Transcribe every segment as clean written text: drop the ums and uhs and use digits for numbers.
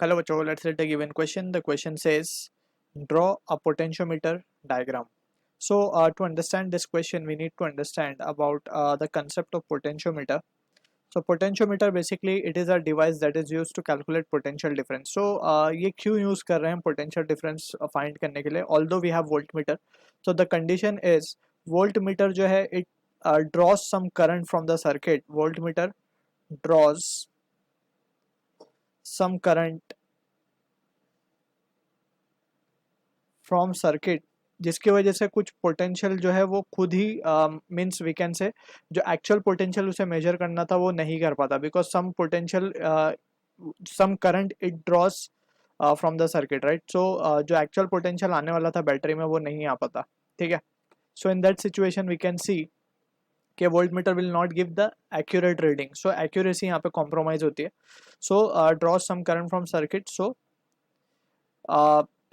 Hello, bachcho. Let's take a given question. The question says, draw a potentiometer diagram. So, to understand this question, we need to understand about the concept of potentiometer. So, potentiometer basically it is a device that is used to calculate potential difference. So, ये क्यों use कर रहे हैं potential difference find करने के लिए? Although we have voltmeter, so the condition is voltmeter जो है it draws some current from the circuit. Voltmeter draws some current from circuit, जिसकी वजह से कुछ पोटेंशियल जो है वो खुद ही मीन्स वी कैन से जो एक्चुअल पोटेंशियल उसे मेजर करना था वो नहीं कर पाता, because some potential some current it draws from the circuit, right. So जो एक्चुअल पोटेंशियल आने वाला था बैटरी में वो नहीं आ पाता. ठीक है. So in that situation we can see कि voltmeter will not give the accurate reading. So accuracy यहाँ पे कॉम्प्रोमाइज होती है. So draws some current from circuit. So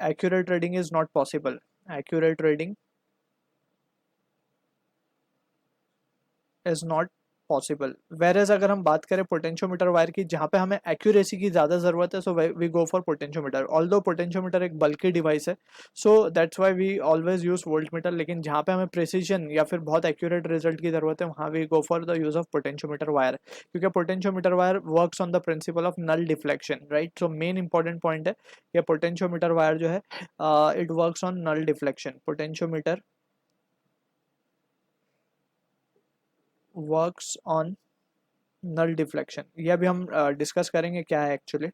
accurate reading is not possible. Accurate reading is not possible. वेरेज अगर हम बात करें पोटेंशियोमीटर वायर की जहाँ पे हमें एक्यूरेसी की ज़्यादा ज़रूरत है, so we go for potentiometer. Although potentiometer एक बल्कि डिवाइस है, so that's why we always use voltmeter. लेकिन जहाँ पे हमें प्रिसीजन या फिर बहुत एक्यूरेट रिजल्ट की ज़रूरत है वहाँ we go for the use of potentiometer wire, क्योंकि potentiometer wire works on the principle of null deflection, right. So main important point है कि पोटेंशियोमीटर वायर जो है it works on null deflection. Potentiometer works on null deflection. ये अभी हम discuss करेंगे क्या है एक्चुअली.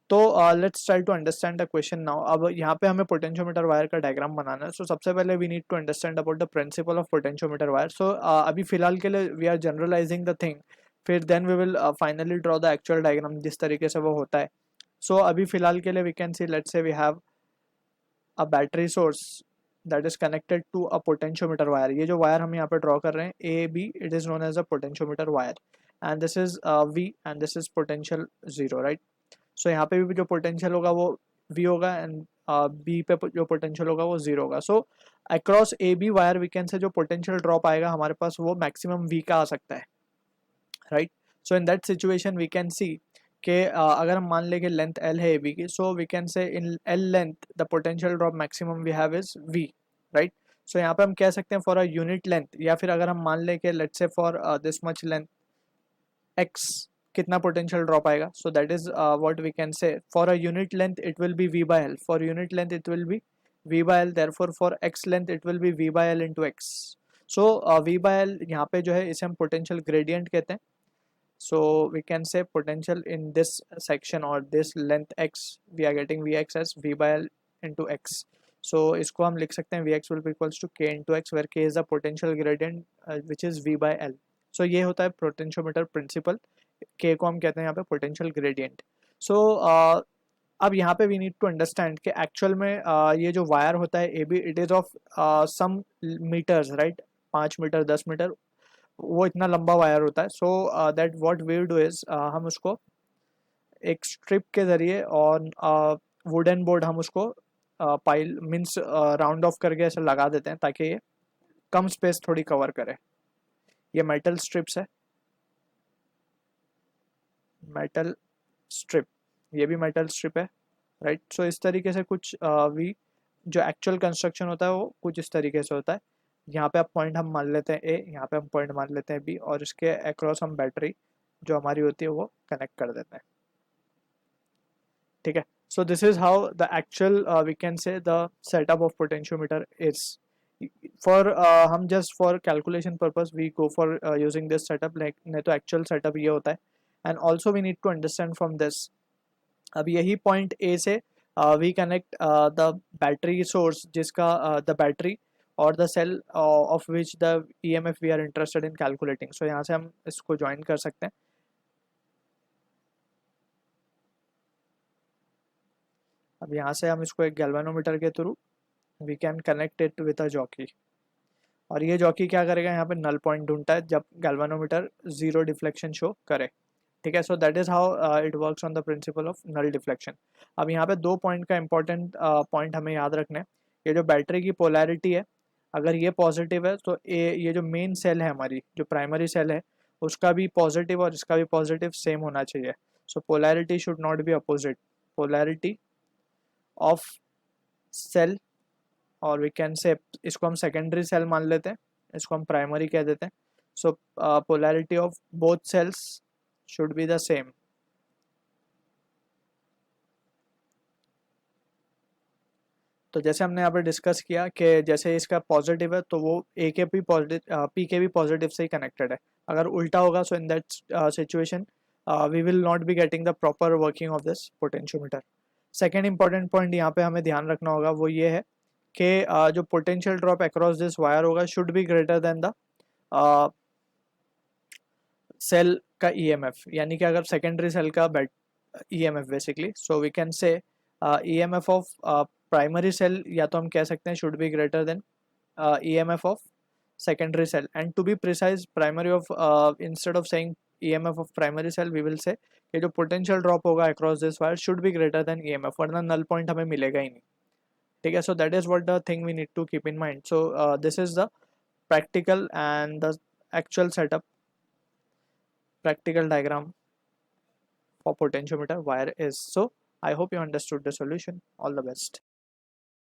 तो let's try to understand the question now. अब यहाँ पे हमें पोटेंशियोमीटर वायर का डायग्राम बनाना है. सो सबसे पहले we need to understand about the principle of potentiometer wire. So अभी फिलहाल के लिए we are generalising the thing, फिर then we will finally draw the actual diagram जिस तरीके से वो होता है. सो अभी फिलहाल के लिए we can see, let's say we have a battery source that is connected to a potentiometer wire. ये जो वायर हम यहाँ पे ड्रॉ कर रहे हैं A B, it is known as a potentiometer wire, and this is V and this is potential zero, right. So यहाँ पे भी जो पोटेंशियल होगा वो वी होगा एंड बी पे जो पोटेंशियल होगा वो जीरो होगा. So across A B wire we can say जो पोटेंशियल ड्रॉप आएगा हमारे पास वो मैक्सिमम वी का आ सकता है, right. So in that situation we can see कि अगर हम मान लें कि लेंथ एल है ए बी की, सो we can say in L length the potential drop maximum we have is V, right. So यहाँ पे हम कह सकते हैं फॉर अ यूनिट लेंथ, या फिर अगर हम मान लें कि let's say for this much length X कितना पोटेंशियल ड्रॉप आएगा. So that is what we can say for a unit length it will be V by L. For unit length it will be V by L, therefore for X length it will be V by L into X. So V by L यहाँ पे जो है इसे हम potential gradient कहते हैं. So we can say potential in this section or this length x, we are getting Vx as V by L into x. So इसको हम लिख सकते हैं Vx will be equals to K into x, where K is the potential gradient which is V by L. So ये होता है potentiometer principal. K को हम कहते हैं यहाँ पे पोटेंशियल ग्रेडियंट. सो अब यहाँ पे वी नीड टू अंडरस्टैंड कि एक्चुअल में ये जो वायर होता है A B, it is of some metres, right. 5 metre 10 metre वो इतना लंबा वायर होता है. So that what we do is हम उसको एक स्ट्रिप के ज़रिए और वुडन बोर्ड हम उसको पाइल मीन्स राउंड ऑफ करके ऐसे लगा देते हैं ताकि ये कम स्पेस थोड़ी कवर करे. ये मेटल स्ट्रिप्स है, मेटल स्ट्रिप, ये भी मेटल स्ट्रिप है, राइट. सो इस तरीके से कुछ वी जो एक्चुअल कंस्ट्रक्शन होता है वो कुछ इस तरीके से होता है. यहाँ पे आप पॉइंट हम मान लेते हैं ए, यहाँ पे हम पॉइंट मान लेते हैं बी, और इसके अक्रॉस हम बैटरी जो हमारी होती है वो कनेक्ट कर देते हैं. ठीक है. So this is how the actual we can say the setup of potentiometer is. For हम just for calculation purpose we go for using this setup, like नहीं तो एक्चुअल सेटअप ये होता है. And also we need to understand from this, अब यही point A से we connect the battery source जिसका द बैटरी और the cell of which the EMF we are interested in calculating. सो यहाँ से हम इसको ज्वाइन कर सकते हैं. अब यहाँ से हम इसको एक गैल्वेनोमीटर के through we can connect it with a jockey, और ये जॉकी क्या करेगा, यहाँ पे नल पॉइंट ढूंढता है जब गैल्वेनोमीटर जीरो डिफ्लेक्शन शो करे. ठीक है. So that is how it works on the principle of null deflection. अब यहाँ पे 2 पॉइंट का इंपॉर्टेंट पॉइंट हमें याद रखना है. ये जो बैटरी की पोलैरिटी है, अगर ये पॉजिटिव है तो ये जो मेन सेल है हमारी जो प्राइमरी सेल है उसका भी पॉजिटिव और इसका भी पॉजिटिव सेम होना चाहिए. So polarity should not be opposite. Polarity of cell, और we can say इसको हम secondary cell मान लेते हैं, इसको हम primary कह देते हैं. So polarity of both cells should be the same. तो जैसे हमने यहाँ पर डिस्कस किया कि जैसे इसका पॉजिटिव है तो वो ए के भी पॉजिटिव, पी के भी पॉजिटिव से ही कनेक्टेड है. अगर उल्टा होगा so in that situation we will not be getting the proper working of this potentiometer. Second important point यहाँ पे हमें ध्यान रखना होगा वो ये है कि जो potential drop across this wire होगा should be greater than the cell का ईएमएफ, यानी कि अगर सेकेंडरी सेल का EMF basically, so we can say EMF of primary cell या तो हम कह सकते हैं should be greater than EMF of secondary cell. And to be precise, primary of instead of saying EMF of primary cell, we will say कि जो potential drop होगा across this wire should be greater than EMF, वरना null point हमें मिलेगा ही नहीं. ठीक है. So that is what the thing we need to keep in mind. So this is the practical and the actual setup, practical diagram for potentiometer wire is. So I hope you understood the solution. All the best.